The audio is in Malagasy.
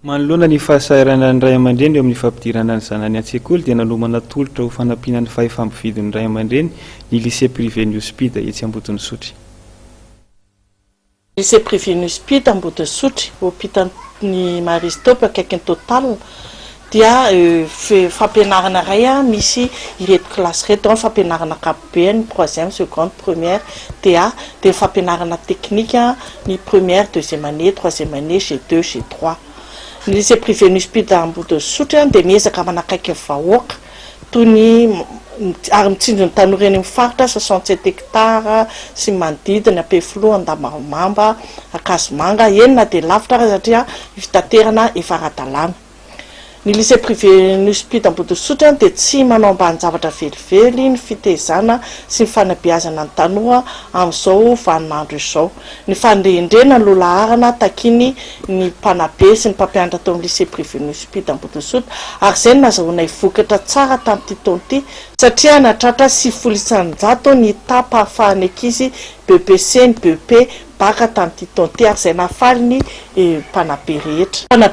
Manoloana ny fahasahiranany ray aman-dreny eo amin'ny fampidirana ny zanany an-tsekoly dia nanomana tolotra ho fanampinan'ny fahefampividin'ny ray aman-dreny ny lycée privé New Speed etsy Ambotonsotry. Lycée privé New Speed Ambotonsotry hopitan'ny Maristope akaikin'ny Total dia fampianarana ray misy ireto classe reto fampianarana ankapobeny 3e, 2e, 1e TA dia fampianarana technique ny 1e, 2e année, 3e année, G2, G3. Ny lycée privé New Speed Ambotonsotry dia miezaka manakaiky ny vahoaka toy ny ary mitsinjo ny tanora eny amin'ny faritra 67 hectares sy manodidina Ampefilo, Andamamamba, Akazomanga enina dia lavitra satria fitaterana efa ara-dalàna. Ny lycée privé New Speed Ambotonsotry dia tsy manao ambanin-javatra velively ny fitezana sy ny fanabeazana ny tanora amin'izao vaninandro izao. Ny fandrehendrena no laharana takiny ny mpanabe sy ny mpampianatra tao amin'ny lycée privé New Speed Ambotonsotry ary izay nazahoana vokatra tsara tamin'ity taona ity satria nahatratra 9% ny tapa ahafahan'ny ankizy BEPC ny BP baka tamin'ity taona ity ary izay nahafaly ny mpanabe rehetra.